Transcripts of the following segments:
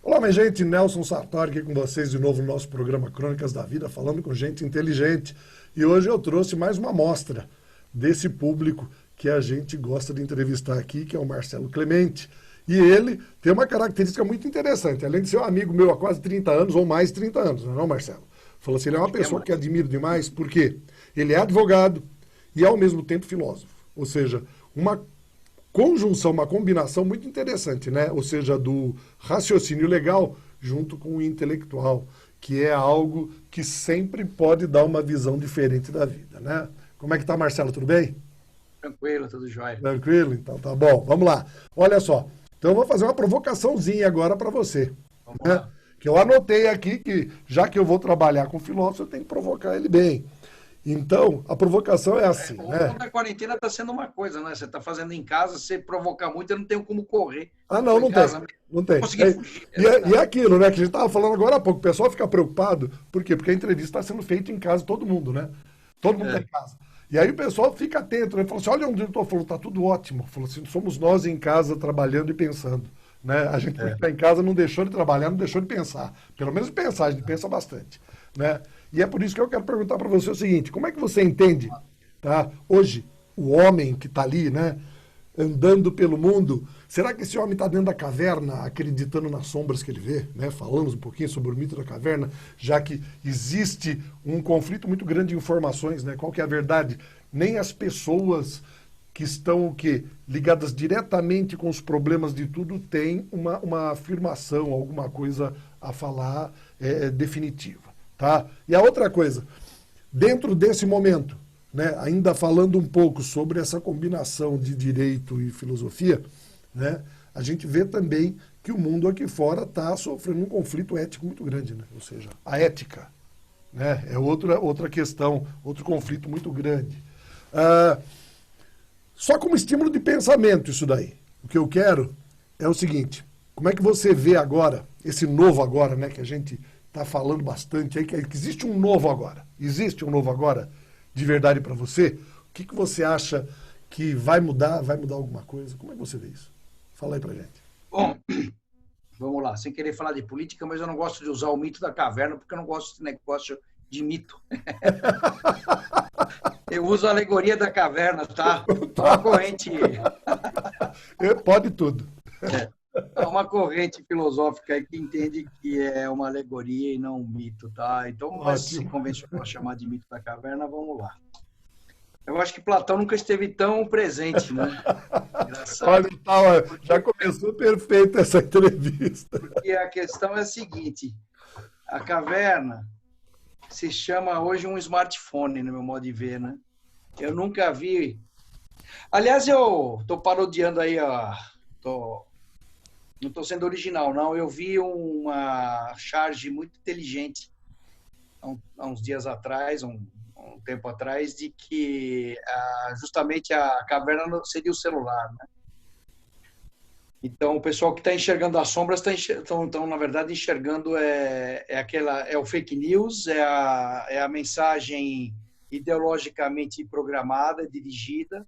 Olá, minha gente, Nelson Sartori aqui com vocês de novo no nosso programa Crônicas da Vida, falando com gente inteligente. E hoje eu trouxe mais uma amostra desse público que a gente gosta de entrevistar aqui, que é o Marcelo Clemente. E ele tem uma característica muito interessante, além de ser um amigo meu há quase 30 anos, ou mais de 30 anos, não é não, Marcelo? Falou assim, ele é uma Acho que é pessoa que mais. admiro demais, porque ele é advogado e ao mesmo tempo filósofo. Ou seja, uma conjunção, uma combinação muito interessante, né? Ou seja, do raciocínio legal junto com o intelectual, que é algo que sempre pode dar uma visão diferente da vida, né? Como é que tá, Marcelo? Tudo bem? Tranquilo, tudo jóia. Tranquilo? Então tá bom. Vamos lá. Olha só. Então eu vou fazer uma provocaçãozinha agora para você, Vamos né? lá. Que eu anotei aqui que já que eu vou trabalhar com filósofo, eu tenho que provocar ele bem. Então, a provocação é assim, O bom né? da quarentena está sendo uma coisa, né? Você está fazendo em casa, se provocar muito, eu não tenho como correr. Ah, não, Estou em não tem. casa mesmo, Não não tem. consegui fugir. E é aquilo, né, que a gente estava falando agora há pouco. O pessoal fica preocupado. Por quê? Porque a entrevista está sendo feita em casa, todo mundo, né? Todo mundo está É, em casa. E aí o pessoal fica atento, né? Falou assim: olha onde eu estou. Falou, tá tudo ótimo. Falou assim: somos nós em casa trabalhando e pensando. Né? A gente, porque é. está em casa, não deixou de trabalhar, não deixou de pensar. Pelo menos pensar, a gente pensa bastante. Né? E é por isso que eu quero perguntar para você o seguinte: como é que você entende, tá? Hoje, o homem que está ali, né? Andando pelo mundo. Será que esse homem está dentro da caverna, acreditando nas sombras que ele vê? Né? Falamos um pouquinho sobre o mito da caverna, já que existe um conflito muito grande de informações, né? Qual que é a verdade? Nem as pessoas que estão o quê? Ligadas diretamente com os problemas de tudo têm uma afirmação, alguma coisa a falar definitiva. Tá? E a outra coisa, dentro desse momento, né, ainda falando um pouco sobre essa combinação de direito e filosofia, né, a gente vê também que o mundo aqui fora está sofrendo um conflito ético muito grande, né? Ou seja, a ética, né, é outra questão, outro conflito muito grande. Ah, só como estímulo de pensamento isso daí. O que eu quero é o seguinte, como é que você vê agora, esse novo agora, né, que a gente está falando bastante aí, que existe um novo agora. Existe um novo agora de verdade para você? O que você acha que vai mudar? Vai mudar alguma coisa? Como é que você vê isso? Fala aí pra gente. Bom, vamos lá. Sem querer falar de política, mas eu não gosto de usar o mito da caverna, porque eu não gosto desse negócio de mito. Eu uso a alegoria da caverna, tá? É uma Tá. corrente, Pode tudo. é uma corrente filosófica aí que entende que é uma alegoria e não um mito, tá? Então, mas se Ótimo. convencionou a chamar de mito da caverna, vamos lá. Eu acho que Platão nunca esteve tão presente, né? Olha, Engraçado. tá, ó, já Porque, começou perfeita essa entrevista. porque a questão é a seguinte: a caverna se chama hoje um smartphone, no meu modo de ver, né? Eu nunca vi. Aliás, eu estou parodiando aí, ó, tô, não estou sendo original, não. Eu vi uma charge muito inteligente há uns dias atrás, um tempo atrás, de que justamente a caverna seria o celular, né? Então, o pessoal que está enxergando as sombras estão, na verdade, enxergando é o fake news, é a mensagem ideologicamente programada, dirigida,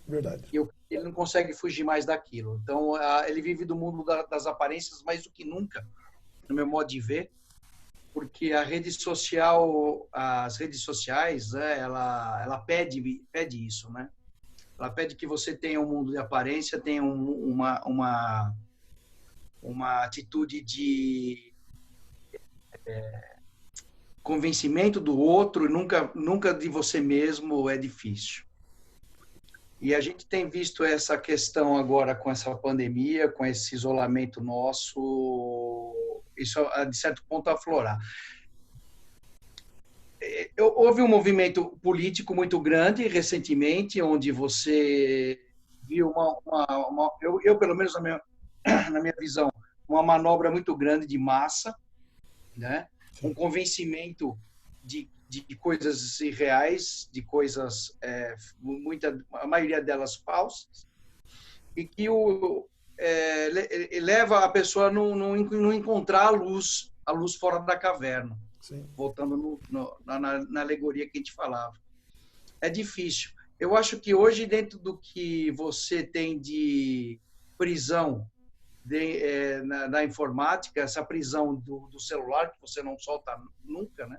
Verdade. e ele não consegue fugir mais daquilo. Então, ele vive do mundo das aparências mais do que nunca, no meu modo de ver, porque a rede social, as redes sociais, né, ela pede isso, né? Ela pede que você tenha um mundo de aparência, tenha uma atitude de convencimento do outro, nunca de você mesmo é difícil. E a gente tem visto essa questão agora com essa pandemia, com esse isolamento nosso, isso de certo ponto aflorar. Houve um movimento político muito grande recentemente, onde você viu pelo menos na minha visão, uma manobra muito grande de massa, né? Um Sim. convencimento de coisas irreais, de coisas, a maioria delas falsas, e que leva a pessoa a não encontrar a luz fora da caverna, Sim. voltando na alegoria que a gente falava. É difícil. Eu acho que hoje, dentro do que você tem de prisão da informática, essa prisão do celular, que você não solta nunca, né?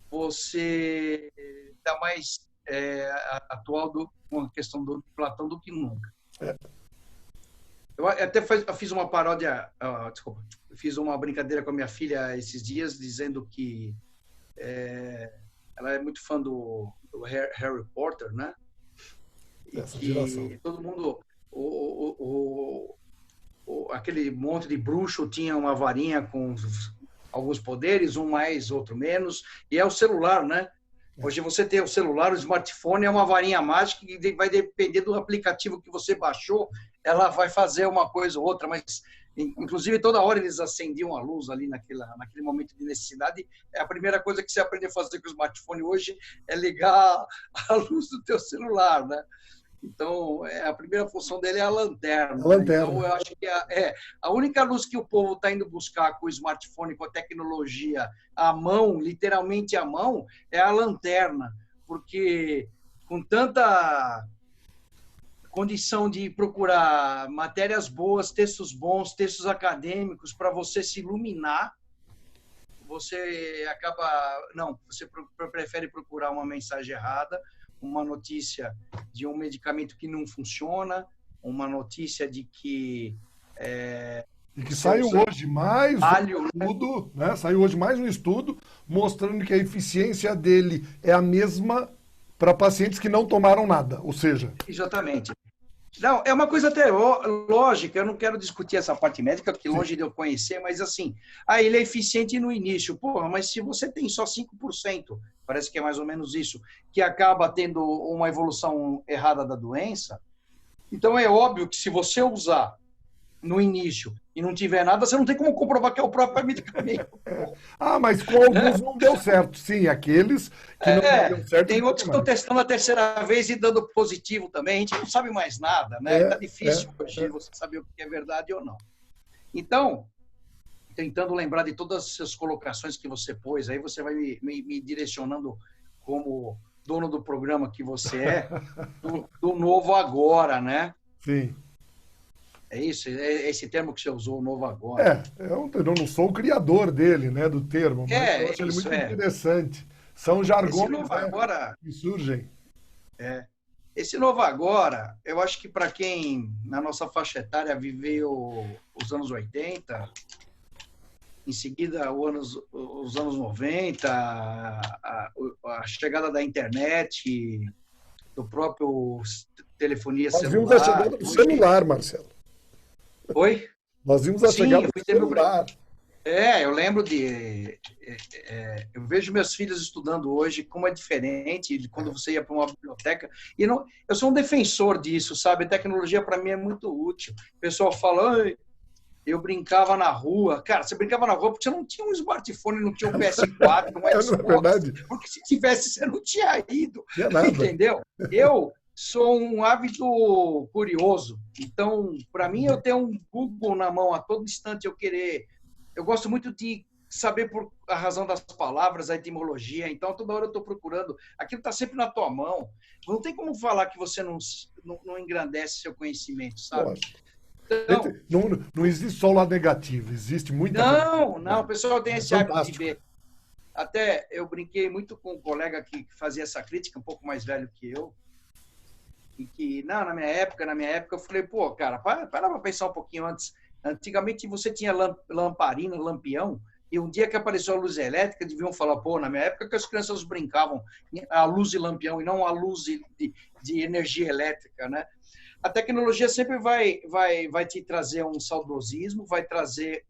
Você está mais atual com a questão do Platão do que nunca. Eu até fiz uma paródia, desculpa, fiz uma brincadeira com a minha filha esses dias, dizendo que ela é muito fã do Harry Potter, né? E essa geração. que todo mundo, aquele monte de bruxo tinha uma varinha com alguns poderes, um mais, outro menos, e é o celular, né? Hoje você tem o celular, o smartphone é uma varinha mágica que vai depender do aplicativo que você baixou, ela vai fazer uma coisa ou outra, mas inclusive toda hora eles acendiam a luz ali naquele momento de necessidade. A primeira coisa que você aprende a fazer com o smartphone hoje é ligar a luz do teu celular, né? Então, a primeira função dele é a lanterna. A lanterna. Então, eu acho que a única luz que o povo está indo buscar com o smartphone, com a tecnologia à mão, literalmente à mão, é a lanterna. Porque com tanta condição de procurar matérias boas, textos bons, textos acadêmicos para você se iluminar, você você prefere procurar uma mensagem errada, uma notícia de um medicamento que não funciona, uma notícia de que... E que saiu hoje mais um estudo, né? Saiu hoje mais um estudo mostrando que a eficiência dele é a mesma para pacientes que não tomaram nada, ou seja... Exatamente. Não, é uma coisa até lógica, eu não quero discutir essa parte médica, porque longe de eu conhecer, mas assim, ele é eficiente no início. Porra, mas se você tem só 5%, parece que é mais ou menos isso, que acaba tendo uma evolução errada da doença, então é óbvio que se você usar no início e não tiver nada, você não tem como comprovar que é o próprio medicamento. Mas com alguns não deu certo. Sim, aqueles que não deu certo. Tem outros que estão testando a terceira vez e dando positivo também. A gente não sabe mais nada, né? Está difícil hoje você saber o que é verdade ou não. Então, tentando lembrar de todas as suas colocações que você pôs, aí você vai me direcionando como dono do programa que você é, do novo agora, né? Sim. É isso? É esse termo que você usou, o novo agora. Eu não sou o criador dele, né, do termo, mas eu acho ele muito interessante. São jargões, que surgem. Esse novo agora, eu acho que para quem na nossa faixa etária viveu os anos 80, em seguida os anos 90, a chegada da internet, do próprio telefonia celular. Nós vimos a chegada do celular, Marcelo. Oi? Nós vimos a chegada do celular. Eu lembro eu vejo meus filhos estudando hoje, como é diferente de quando você ia para uma biblioteca. E não, eu sou um defensor disso, sabe? A tecnologia, para mim, é muito útil. O pessoal fala, eu brincava na rua. Cara, você brincava na rua porque você não tinha um smartphone, não tinha um PS4, um Xbox. Não é verdade? Porque se tivesse, você não tinha ido. Entendeu? Eu sou um ávido curioso. Então, para mim, eu tenho um Google na mão a todo instante. Eu gosto muito de saber por a razão das palavras, a etimologia. Então, toda hora eu estou procurando. Aquilo está sempre na tua mão. Não tem como falar que você não engrandece seu conhecimento, sabe? Então, não existe só o lado negativo. Existe muita... Não. O pessoal tem esse hábito de ver. Até eu brinquei muito com um colega que fazia essa crítica, um pouco mais velho que eu. E que, na minha época, eu falei, pô, cara, para pensar um pouquinho antes. Antigamente você tinha lamparina, lampião, e um dia que apareceu a luz elétrica, deviam falar, pô, na minha época que as crianças brincavam a luz de lampião e não a luz de energia elétrica, né? A tecnologia sempre vai te trazer um saudosismo, vai trazer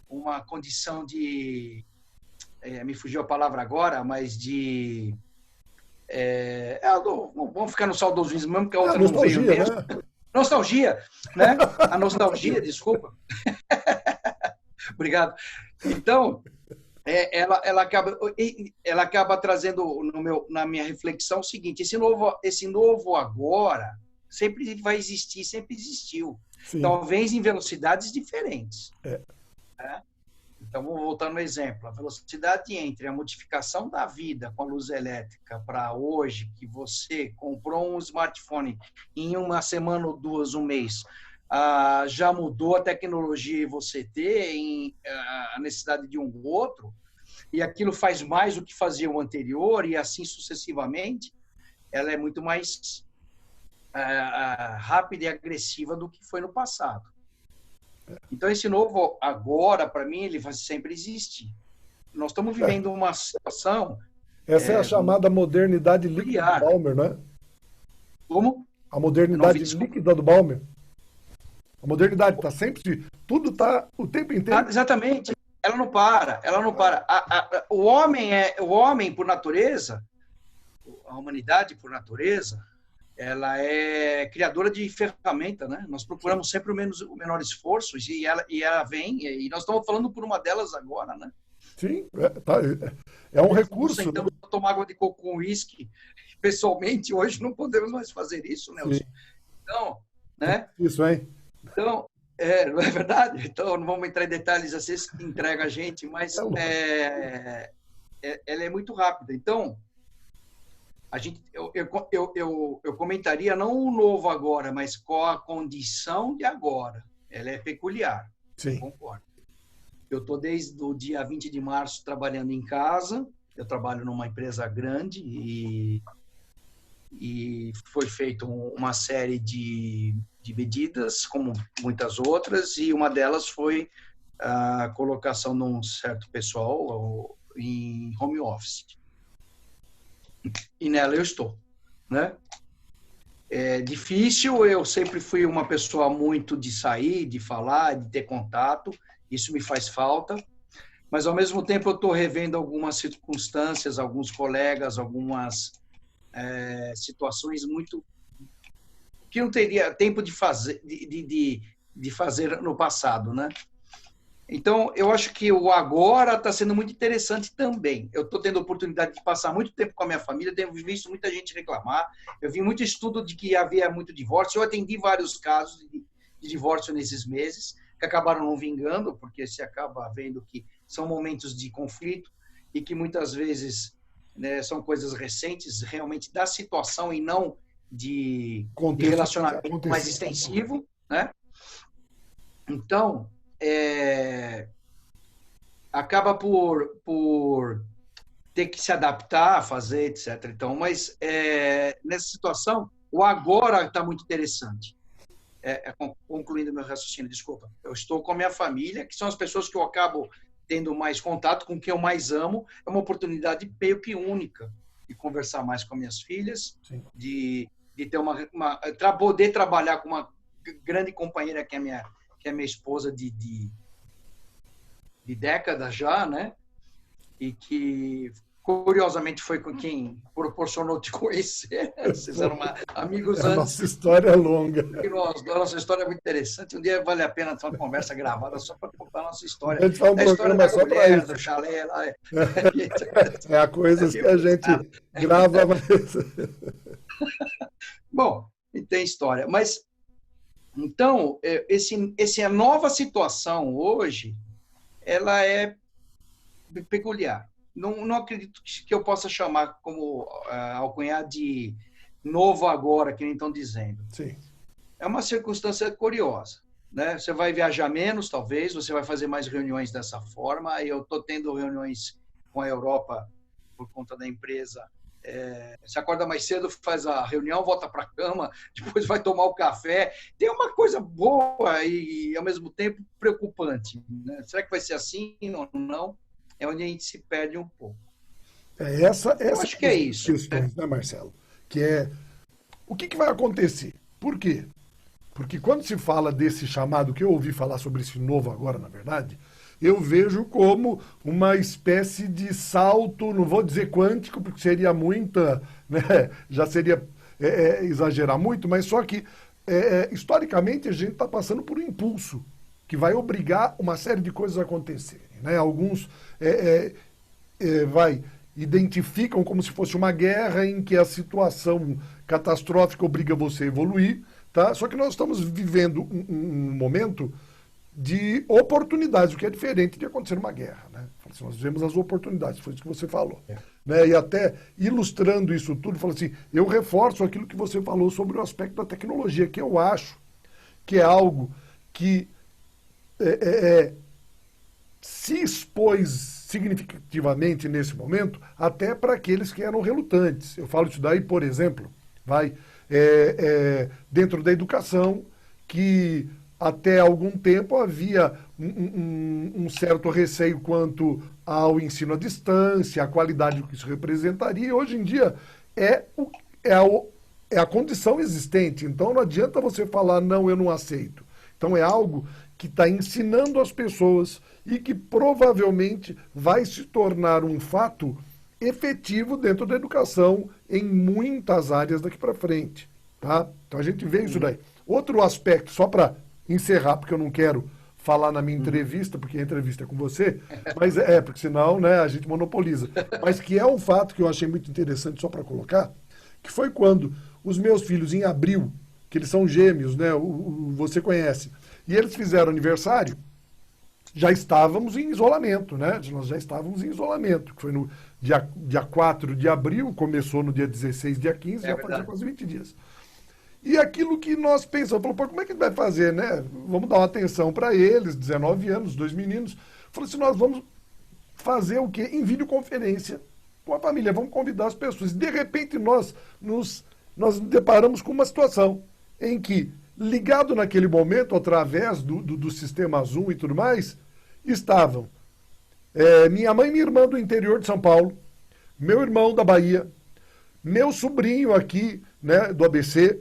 uma condição de... me fugiu a palavra agora, mas de... vamos ficar no saudosismo mesmo, que a outra não veio mesmo. Né? Nostalgia, né? A nostalgia, desculpa. Obrigado. Então, ela acaba trazendo na minha reflexão o seguinte: esse novo agora sempre vai existir, sempre existiu. Sim. Talvez em velocidades diferentes. Né? Então, vamos voltar no exemplo. A velocidade entre a modificação da vida com a luz elétrica para hoje, que você comprou um smartphone em uma semana ou duas, um mês, já mudou a tecnologia e você tem a necessidade de um ou outro, e aquilo faz mais do que fazia o anterior, e assim sucessivamente, ela é muito mais rápida e agressiva do que foi no passado. Então, esse novo agora, para mim, ele vai sempre existir. Nós estamos vivendo uma situação... Essa é a chamada modernidade líquida do Balmer, né? Como? A modernidade líquida do Balmer. A modernidade está sempre... Tudo está o tempo inteiro... Exatamente. Ela não para, ela não para. O homem, por natureza, a humanidade, por natureza, ela é criadora de ferramenta, né? Nós procuramos sempre o menor esforço e ela vem, e nós estamos falando por uma delas agora, né? Sim, é um recurso. Então, né? Tomar água de coco com uísque, pessoalmente, hoje não podemos mais fazer isso, Nelson. Sim. Então, né? Isso, hein? Então, não é verdade? Então, não vamos entrar em detalhes, às vezes entrega a gente, mas ela é muito rápida. Então, eu comentaria não o novo agora, mas qual a condição de agora. Ela é peculiar. Sim. Concordo. Eu estou desde o dia 20 de março trabalhando em casa. Eu trabalho numa empresa grande e foi feita uma série de medidas, como muitas outras, e uma delas foi a colocação de um certo pessoal em home office. E nela eu estou, né? É difícil, eu sempre fui uma pessoa muito de sair, de falar, de ter contato, isso me faz falta, mas ao mesmo tempo eu estou revendo algumas circunstâncias, alguns colegas, algumas situações muito que não teria tempo de fazer, de fazer no passado, né? Então, eu acho que o agora está sendo muito interessante também. Eu estou tendo a oportunidade de passar muito tempo com a minha família, tenho visto muita gente reclamar, eu vi muito estudo de que havia muito divórcio, eu atendi vários casos de divórcio nesses meses, que acabaram não vingando, porque se acaba vendo que são momentos de conflito e que muitas vezes, né, são coisas recentes, realmente da situação e não de relacionamento mais extensivo, né? Então, acaba por ter que se adaptar, fazer, etc. Então, mas nessa situação, o agora está muito interessante. Concluindo meu raciocínio, desculpa. Eu estou com a minha família, que são as pessoas que eu acabo tendo mais contato, com quem eu mais amo. É uma oportunidade meio que única de conversar mais com minhas filhas, de ter poder trabalhar com uma grande companheira que é minha esposa de décadas já, né? E que, curiosamente, foi com quem proporcionou te conhecer. Vocês eram amigos antes. Nossa história é longa. A nossa história é muito interessante. Um dia vale a pena ter uma conversa gravada só para contar a nossa história. A gente faz um programa só para isso. Do chalé lá. É a coisa que a gente grava. Bom, e tem história. Mas, então, essa nova situação hoje, ela é peculiar. Não acredito que eu possa chamar como alcunhar de novo agora, que nem estão dizendo. Sim. É uma circunstância curiosa, né? Você vai viajar menos, talvez, você vai fazer mais reuniões dessa forma. Eu estou tendo reuniões com a Europa por conta da empresa. Você acorda mais cedo, faz a reunião, volta para a cama, depois vai tomar o café. Tem uma coisa boa e, ao mesmo tempo, preocupante, né? Será que vai ser assim ou não? É onde a gente se perde um pouco. Eu acho que é isso. Questões, né, Marcelo? Que é o que vai acontecer? Por quê? Porque quando se fala desse chamado, que eu ouvi falar sobre esse novo agora, na verdade, eu vejo como uma espécie de salto, não vou dizer quântico, porque seria muita, né, já seria exagerar muito, mas só que, historicamente, a gente está passando por um impulso que vai obrigar uma série de coisas a acontecerem, né? Alguns identificam como se fosse uma guerra em que a situação catastrófica obriga você a evoluir, tá? Só que nós estamos vivendo um momento de oportunidades, o que é diferente de acontecer numa guerra, né? Assim, nós vemos as oportunidades, foi isso que você falou. Né? E até ilustrando isso tudo, falo assim, eu reforço aquilo que você falou sobre o aspecto da tecnologia, que eu acho que é algo que se expôs significativamente nesse momento, até para aqueles que eram relutantes. Eu falo isso daí, por exemplo, dentro da educação, que até algum tempo havia um certo receio quanto ao ensino à distância, a qualidade que isso representaria, e hoje em dia é a condição existente. Então não adianta você falar, não, eu não aceito. Então é algo que está ensinando as pessoas e que provavelmente vai se tornar um fato efetivo dentro da educação em muitas áreas daqui para frente. Tá? Então a gente vê isso daí. Outro aspecto, só para encerrar, porque eu não quero falar na minha entrevista, porque a entrevista é com você, mas porque senão, né, a gente monopoliza. Mas que é um fato que eu achei muito interessante, só para colocar, que foi quando os meus filhos, em abril, que eles são gêmeos, né, você conhece, e eles fizeram aniversário, já estávamos em isolamento, né? Nós já estávamos em isolamento, que foi no dia 4 de abril, começou no dia 16, dia 15, já fazia quase 20 dias. E aquilo que nós pensamos, falou, pô, como é que a gente vai fazer, né? Vamos dar uma atenção para eles, 19 anos, 2 meninos. Falou assim, nós vamos fazer o quê? Em videoconferência com a família, vamos convidar as pessoas. De repente, nós nos deparamos com uma situação em que, ligado naquele momento, através do sistema Zoom e tudo mais, estavam minha mãe e minha irmã do interior de São Paulo, meu irmão da Bahia, meu sobrinho aqui, né, do ABC,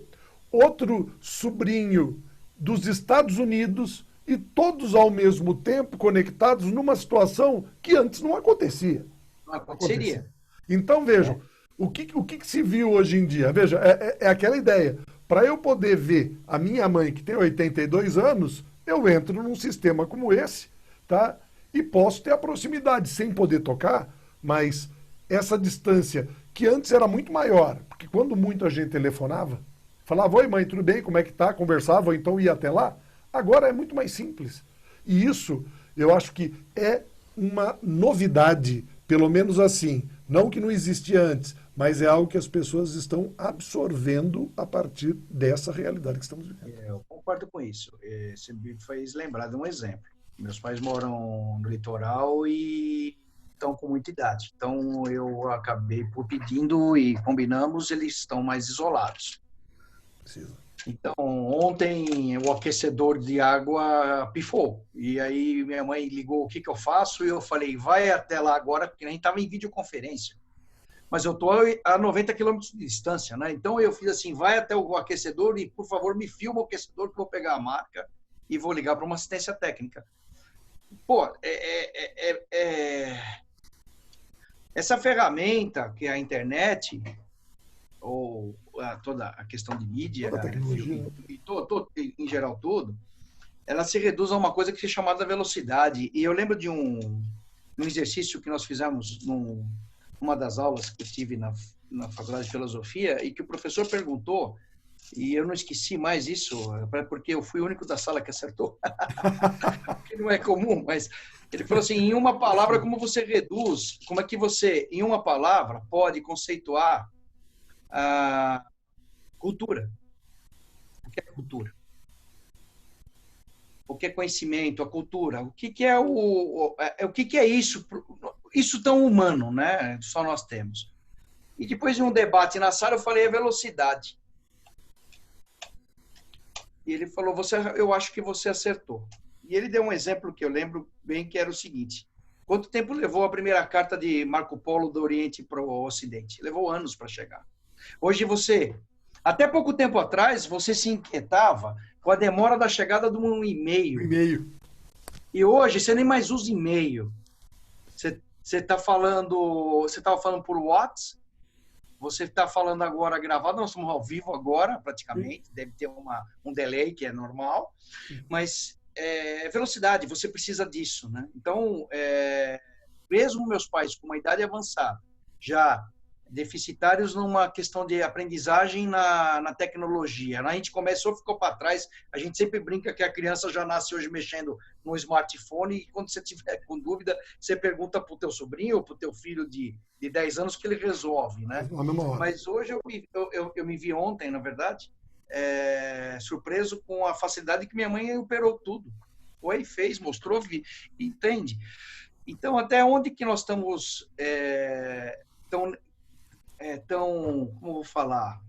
outro sobrinho dos Estados Unidos, e todos ao mesmo tempo conectados numa situação que antes não acontecia. Não aconteceria. Então, vejam, o que se viu hoje em dia? Veja, é aquela ideia. Para eu poder ver a minha mãe, que tem 82 anos, eu entro num sistema como esse, tá? E posso ter a proximidade, sem poder tocar, mas essa distância, que antes era muito maior, porque quando muita gente telefonava, falava, oi mãe, tudo bem, como é que tá? Conversava, ou então ia até lá. Agora é muito mais simples. E isso, eu acho que é uma novidade, pelo menos assim, não que não existia antes, mas é algo que as pessoas estão absorvendo a partir dessa realidade que estamos vivendo. Eu concordo com isso. Você me fez lembrar de um exemplo. Meus pais moram no litoral e estão com muita idade. Então, eu acabei por pedindo e combinamos, eles estão mais isolados. Precisa. Então, ontem o aquecedor de água pifou. E aí minha mãe ligou, o que eu faço? E eu falei, vai até lá agora, porque a gente estava em videoconferência. Mas eu estou a 90 quilômetros de distância, né? Então eu fiz assim, vai até o aquecedor e, por favor, me filma o aquecedor que eu vou pegar a marca e vou ligar para uma assistência técnica. Pô, essa ferramenta que é a internet, ou toda a questão de mídia, Toda a tecnologia, e em geral tudo, ela se reduz a uma coisa que é chamada velocidade. E eu lembro de um exercício que nós fizemos numa das aulas que eu tive na Faculdade de Filosofia, e que o professor perguntou, e eu não esqueci mais isso, porque eu fui o único da sala que acertou, que não é comum, mas ele falou assim, em uma palavra, como você reduz, como é que você, em uma palavra, pode conceituar a cultura? O que é cultura? O que é conhecimento, a cultura? O que é o que é isso? Isso tão humano, né? Só nós temos. E depois de um debate na sala, eu falei a velocidade. E ele falou, eu acho que você acertou. E ele deu um exemplo que eu lembro bem, que era o seguinte. Quanto tempo levou a primeira carta de Marco Polo do Oriente para o Ocidente? Levou anos para chegar. Hoje até pouco tempo atrás, você se inquietava com a demora da chegada de um e-mail. E hoje você nem mais usa e-mail. Você estava falando por WhatsApp, você está falando agora gravado, nós estamos ao vivo agora, praticamente, deve ter um delay que é normal, mas velocidade, você precisa disso, né? Então, mesmo meus pais com uma idade avançada, já deficitários numa questão de aprendizagem na tecnologia. A gente começou, ficou para trás. A gente sempre brinca que a criança já nasce hoje mexendo no smartphone e quando você tiver com dúvida, você pergunta para o teu sobrinho ou para o teu filho de 10 anos que ele resolve, né? Na mesma hora. Mas hoje eu me vi ontem, na verdade, surpreso com a facilidade que minha mãe operou tudo. Foi, fez, mostrou, entende? Então, até onde que nós estamos tão, como vou falar,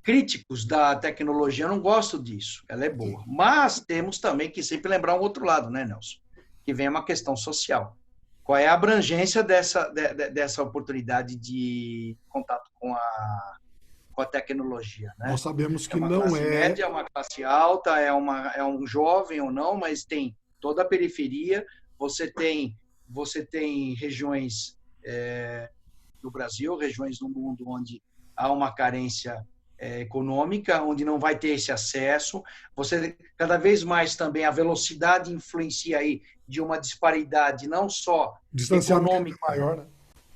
críticos da tecnologia? Eu não gosto disso, ela é boa. Mas temos também que sempre lembrar um outro lado, né, Nelson? Que vem uma questão social. Qual é a abrangência dessa oportunidade de contato com a tecnologia, né? Nós sabemos que uma não classe é... média, é uma classe alta, é um jovem ou não, mas tem toda a periferia. Você tem regiões no Brasil, regiões no mundo onde há uma carência econômica, onde não vai ter esse acesso. Você, cada vez mais também, a velocidade influencia aí de uma disparidade não só econômica, maior, né?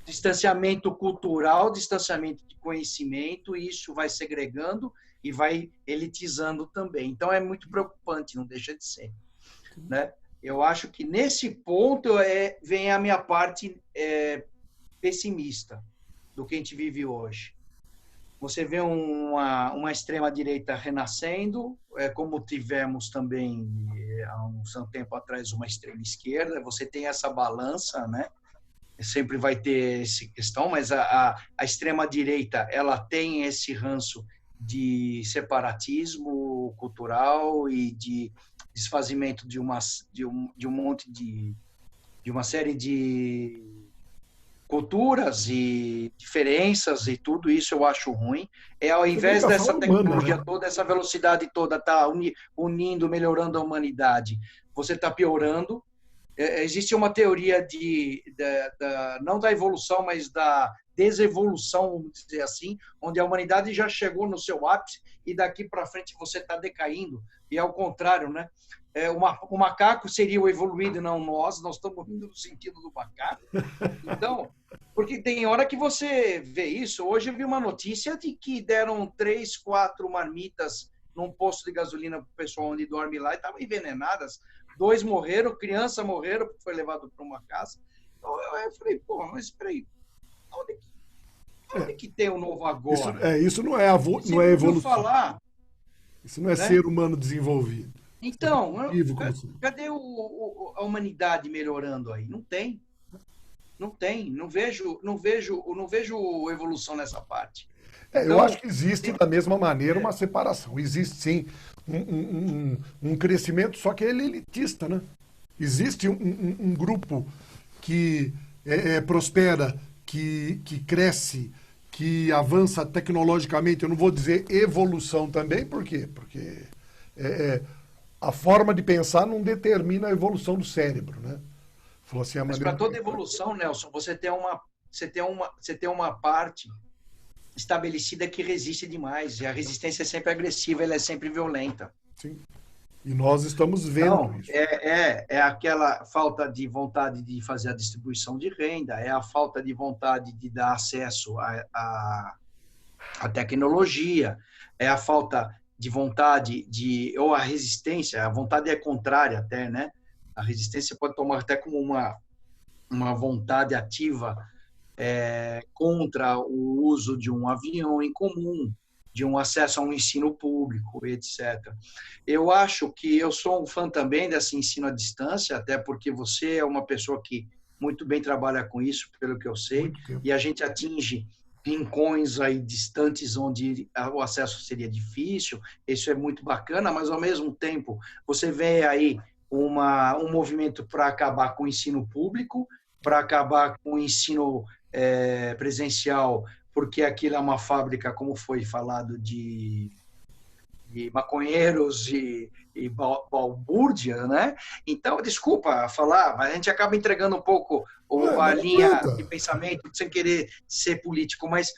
Distanciamento cultural, distanciamento de conhecimento, e isso vai segregando e vai elitizando também. Então, é muito preocupante, não deixa de ser, né? Eu acho que nesse ponto vem a minha parte pessimista do que a gente vive hoje. Você vê uma extrema-direita renascendo, como tivemos também há um tempo atrás uma extrema-esquerda. Você tem essa balança, né? Sempre vai ter essa questão, mas a extrema-direita ela tem esse ranço de separatismo cultural e de desfazimento de uma série de culturas e diferenças, e tudo isso eu acho ruim. Ao invés dessa tecnologia humana, né? Toda, essa velocidade toda tá unindo, melhorando a humanidade, você está piorando. Existe uma teoria não da evolução, mas da desevolução, vamos dizer assim, onde a humanidade já chegou no seu ápice e daqui para frente você está decaindo. E é o contrário, né? O macaco seria o evoluído, não nós estamos indo no sentido do macaco. Então, porque tem hora que você vê isso. Hoje eu vi uma notícia de que deram 3, 4 marmitas num posto de gasolina para o pessoal onde dorme lá e estavam envenenadas. 2 morreram, criança morreram, porque foi levado para uma casa. Então, eu falei, pô, mas espera aí, onde que tem o novo agora? Isso não é evolução. Falar, isso não é, né? Ser humano desenvolvido. Então, cadê a humanidade melhorando aí? Não tem. Não tem. Não vejo evolução nessa parte. Então, eu acho que existe, da mesma maneira, uma separação. Existe, sim, um crescimento, só que ele é elitista, né? Existe um grupo que prospera, que cresce, que avança tecnologicamente. Eu não vou dizer evolução também, por quê? Porque a forma de pensar não determina a evolução do cérebro, né? Assim, mas para toda evolução, Nelson, você tem uma parte estabelecida que resiste demais, e a resistência é sempre agressiva, ela é sempre violenta. Sim. E nós estamos vendo isso. É aquela falta de vontade de fazer a distribuição de renda, é a falta de vontade de dar acesso à tecnologia, é a falta de vontade ou a resistência, a vontade é contrária até, né? A resistência pode tomar até como uma vontade ativa contra o uso de um avião em comum, de um acesso a um ensino público, etc. Eu acho que eu sou um fã também desse ensino à distância, até porque você é uma pessoa que muito bem trabalha com isso, pelo que eu sei, e a gente atinge rincões aí distantes onde o acesso seria difícil. Isso é muito bacana, mas ao mesmo tempo você vê aí um movimento para acabar com o ensino público, para acabar com o ensino presencial, porque aquilo é uma fábrica, como foi falado, de maconheiros e balbúrdia, né? Então, desculpa falar, mas a gente acaba entregando um pouco a linha de pensamento, sem querer ser político, mas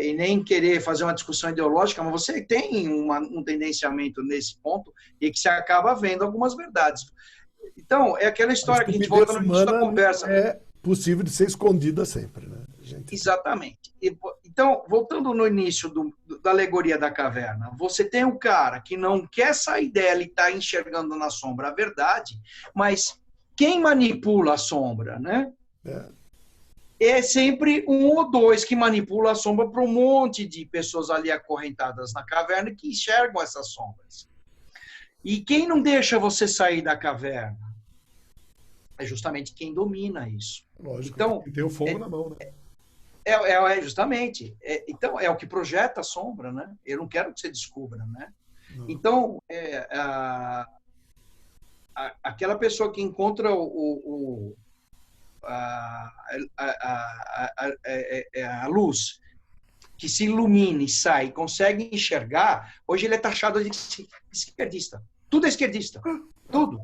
e nem querer fazer uma discussão ideológica, mas você tem um tendenciamento nesse ponto e que se acaba vendo algumas verdades. Então, é aquela história que a gente volta no início da conversa. É possível de ser escondida sempre, né? gente. Exatamente. Então, voltando no início da alegoria da caverna, você tem um cara que não quer sair dela e está enxergando na sombra a verdade, mas quem manipula a sombra, né? É sempre um ou dois que manipula a sombra para um monte de pessoas ali acorrentadas na caverna que enxergam essas sombras. E quem não deixa você sair da caverna? É justamente quem domina isso. Lógico, então, tem o fogo na mão, né? Justamente. Então, é o que projeta a sombra, né? Eu não quero que você descubra, né? Não. Então, aquela pessoa que encontra a luz, que se ilumina e sai, consegue enxergar, hoje ele é taxado de esquerdista. Tudo é esquerdista. Tudo.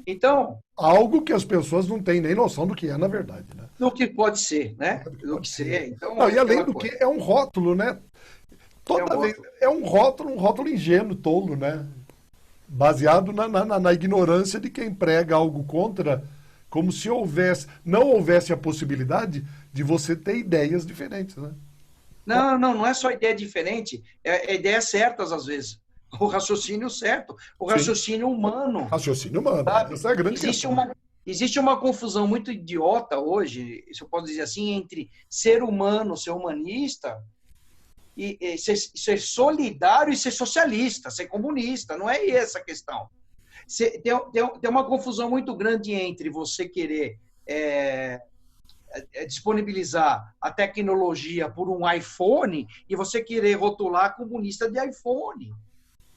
Então... Algo que as pessoas não têm nem noção do que é, na verdade, né? Do que pode ser, né? Do que ser. Então, não, e além do que, é um rótulo, né? Toda vez é um rótulo ingênuo, tolo, né? Baseado na ignorância de quem prega algo contra, como se não houvesse a possibilidade de você ter ideias diferentes, né? Não é só ideia diferente, é ideias certas às vezes. O raciocínio certo, o raciocínio humano. Raciocínio humano, sabe? Essa é a grande questão. Existe uma confusão muito idiota hoje, se eu posso dizer assim, entre ser humano, ser humanista, e ser solidário e ser socialista, ser comunista. Não é essa a questão. Tem uma confusão muito grande entre você querer disponibilizar a tecnologia por um iPhone e você querer rotular comunista de iPhone.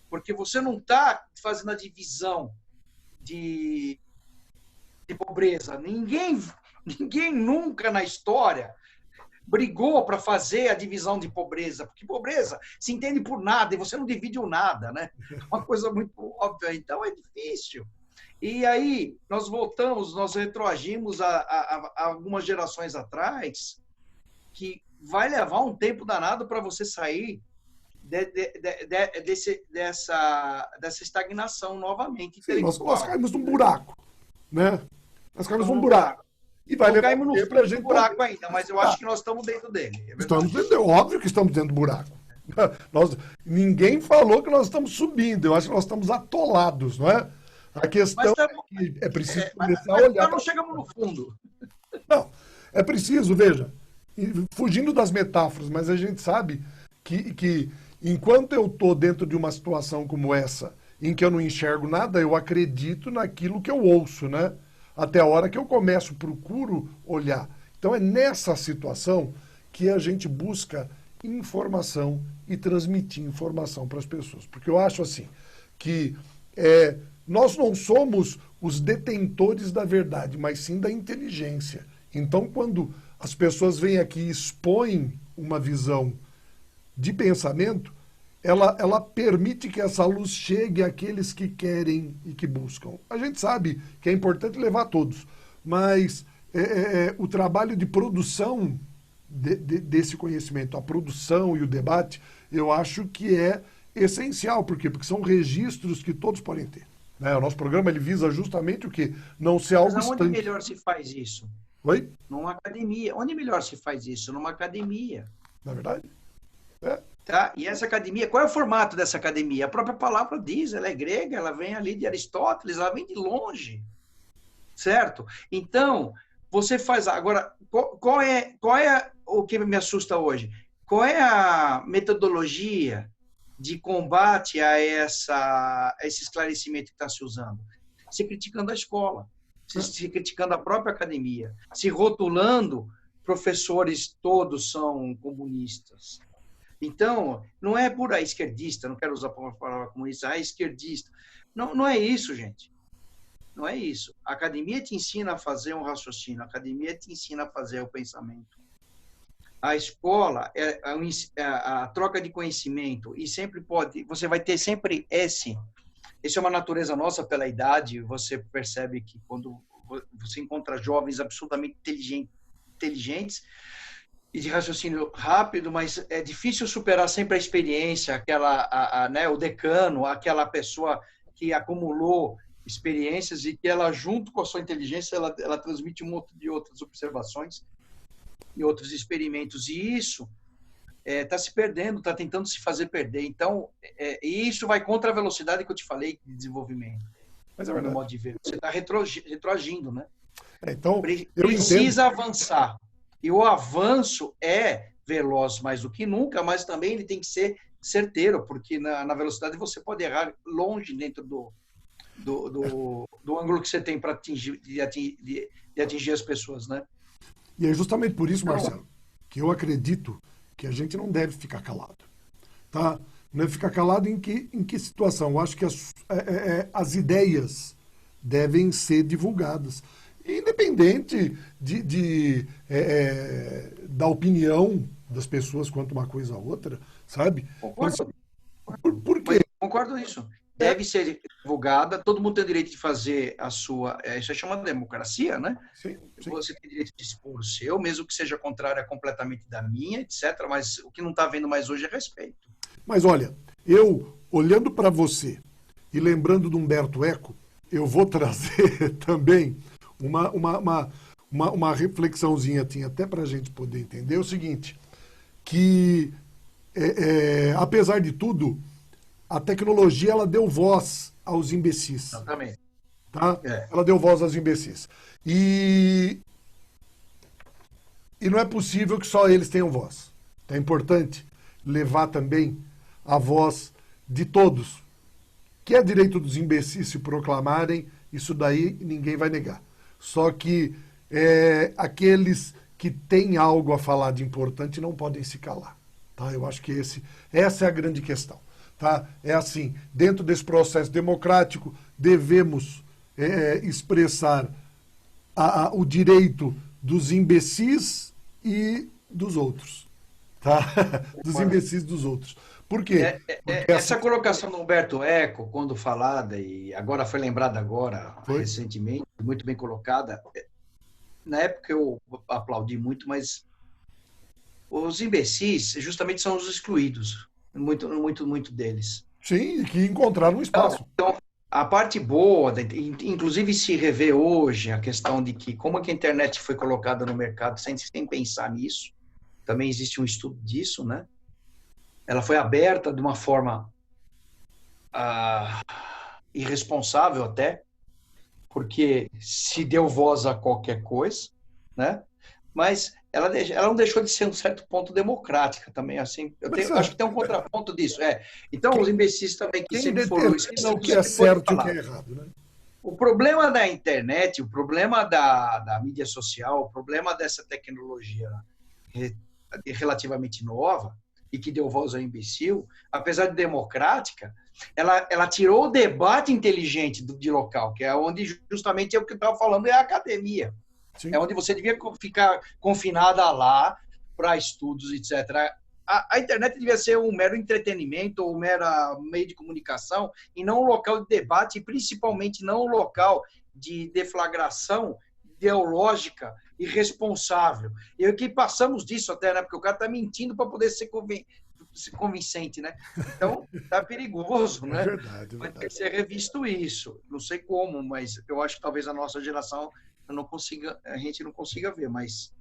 Porque você não está fazendo a divisão de pobreza. Ninguém nunca na história brigou para fazer a divisão de pobreza, porque pobreza se entende por nada e você não divide o nada, né? Uma coisa muito óbvia. Então é difícil. E aí nós retroagimos a algumas gerações atrás, que vai levar um tempo danado para você sair dessa estagnação novamente. Sim, nós caímos num buraco, né? Nós caímos num buraco. E vai levar um tempo pra gente buraco ainda, mas eu acho que nós estamos dentro dele. Óbvio que estamos dentro do buraco. Ninguém falou que nós estamos subindo, eu acho que nós estamos atolados, não é? A questão é que é preciso começar a olhar. Nós não chegamos no fundo. Não, é preciso, veja, fugindo das metáforas, mas a gente sabe que enquanto eu estou dentro de uma situação como essa, em que eu não enxergo nada, eu acredito naquilo que eu ouço, né? Até a hora que eu procuro olhar. Então é nessa situação que a gente busca informação e transmitir informação para as pessoas. Porque eu acho assim, que nós não somos os detentores da verdade, mas sim da inteligência. Então quando as pessoas vêm aqui e expõem uma visão de pensamento, ela permite que essa luz chegue àqueles que querem e que buscam. A gente sabe que é importante levar todos, mas o trabalho de produção desse conhecimento, a produção e o debate, eu acho que é essencial. Por quê? Porque são registros que todos podem ter. Né? O nosso programa ele visa justamente o quê? Não ser algo estanque. Mas onde melhor se faz isso? Oi? Numa academia. Onde melhor se faz isso? Numa academia. Na verdade? Tá? E essa academia, qual é o formato dessa academia? A própria palavra diz, ela é grega, ela vem ali de Aristóteles, ela vem de longe, certo? Então, você faz... Agora, qual é o que me assusta hoje? Qual é a metodologia de combate a esse esclarecimento que está se usando? Se criticando a escola, se criticando a própria academia, se rotulando, professores todos são comunistas. Então, não é por aí esquerdista, não quero usar a palavra comunista, esquerdista. Não é isso, gente. Não é isso. A academia te ensina a fazer um raciocínio, a academia te ensina a fazer o pensamento. A escola é a troca de conhecimento e você vai ter sempre esse. Isso é uma natureza nossa pela idade. Você percebe que quando você encontra jovens absolutamente inteligentes, e de raciocínio rápido, mas é difícil superar sempre a experiência, o decano, aquela pessoa que acumulou experiências e que ela, junto com a sua inteligência, ela transmite um monte de outras observações. e outros experimentos. E isso está se perdendo, está tentando se fazer perder. Então, e isso vai contra a velocidade que eu te falei de desenvolvimento. Mas é No verdade. modo de ver. Você está retroagindo, né? Então, eu Precisa entendo. avançar. E o avanço é veloz mais do que nunca, mas também ele tem que ser certeiro, porque na velocidade você pode errar longe dentro do ângulo que você tem para atingir as pessoas, né? E é justamente por isso, Então, Marcelo, que eu acredito que a gente não deve ficar calado. Tá? Não deve ficar calado em que situação? Eu acho que as ideias devem ser divulgadas. Independente da opinião das pessoas quanto uma coisa a outra, sabe? concordo. Por Mas quê? concordo nisso. Deve ser divulgada, todo mundo tem o direito de fazer a sua. Isso é chamado de democracia, né? Sim, sim. Você tem direito de expor o seu, mesmo que seja contrária completamente da minha, etc. Mas o que não está havendo mais hoje é respeito. Mas olha, eu, olhando para você e lembrando do Humberto Eco, eu vou trazer também uma reflexãozinha, tinha até para a gente poder entender o seguinte, que apesar de tudo, a tecnologia ela deu voz aos imbecis. Exatamente. Tá? Ela deu voz aos imbecis. E não é possível que só eles tenham voz. É importante levar também a voz de todos. Que é direito dos imbecis se proclamarem, isso daí ninguém vai negar. Só que aqueles que têm algo a falar de importante não podem se calar. Tá? Eu acho que essa é a grande questão. Tá? É assim, dentro desse processo democrático, devemos expressar o direito dos imbecis e dos outros. Tá? Dos imbecis dos outros. Por quê? Porque Essa colocação do Humberto Eco, quando falada, e agora foi lembrada recentemente, muito bem colocada, na época eu aplaudi muito, mas os imbecis justamente são os excluídos, muito deles. Sim, que encontraram um espaço. Então, a parte boa, inclusive se revê hoje a questão de que como é que a internet foi colocada no mercado sem pensar nisso, também existe um estudo disso, né? Ela foi aberta de uma forma irresponsável até, porque se deu voz a qualquer coisa, né? Mas ela não deixou de ser um certo ponto democrática também, assim. Acho que tem um contraponto disso. Então, os imbecis também que sempre foram esquecidos, o que é certo e o que é errado, né? O problema da internet, o problema da mídia social, o problema dessa tecnologia relativamente nova e que deu voz ao imbecil, apesar de democrática, ela tirou o debate inteligente de local, que é onde justamente é o que eu estava falando, é a academia. Sim. É onde você devia ficar confinada lá para estudos, etc. A internet devia ser um mero entretenimento ou um mero meio de comunicação e não um local de debate, e principalmente não um local de deflagração ideológica e responsável. E que passamos disso até, né? Porque o cara está mentindo para poder ser convincente, né? Então, tá perigoso, né? Verdade. Vai ter que ser revisto isso. Não sei como, mas eu acho que talvez a nossa geração a gente não consiga ver, mas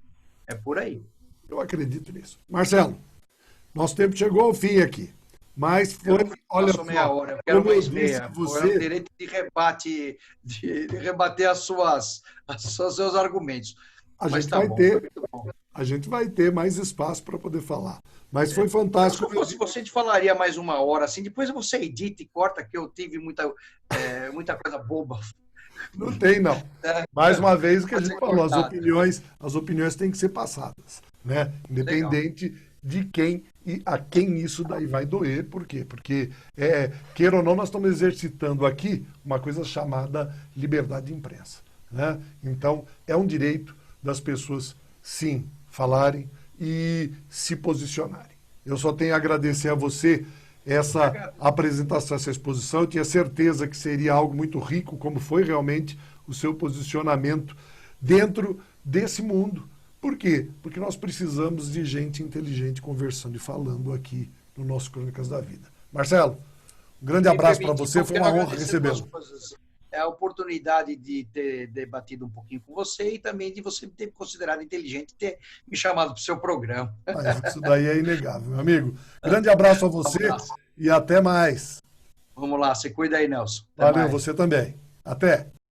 é por aí. Eu acredito nisso. Marcelo, nosso tempo chegou ao fim aqui. Mas foi, olha só, meia hora, eu quero mais meia. Você tem direito de rebate, de rebater os seus argumentos. A gente vai ter mais espaço para poder falar. Mas foi fantástico. Se fosse você, te falaria mais uma hora, assim. Depois você edita e corta, que eu tive muita coisa boba. Não tem, não. Mais uma vez o que a gente falou, as opiniões têm que ser passadas, né? Independente de quem e a quem isso daí vai doer. Por quê? Porque, queira ou não, nós estamos exercitando aqui uma coisa chamada liberdade de imprensa, né? Então, é um direito das pessoas, sim, falarem e se posicionarem. Eu só tenho a agradecer a você essa apresentação, essa exposição. Eu tinha certeza que seria algo muito rico, como foi realmente o seu posicionamento dentro desse mundo. Por quê? Porque nós precisamos de gente inteligente conversando e falando aqui no nosso Crônicas da Vida. Marcelo, um grande abraço para você, foi uma honra recebê-lo. é a oportunidade de ter debatido um pouquinho com você e também de você ter considerado inteligente ter me chamado para o seu programa. Mas isso daí é inegável, meu amigo. Grande abraço a você e até mais. Vamos lá, você cuida aí, Nelson. Até Valeu, mais. você também. Até.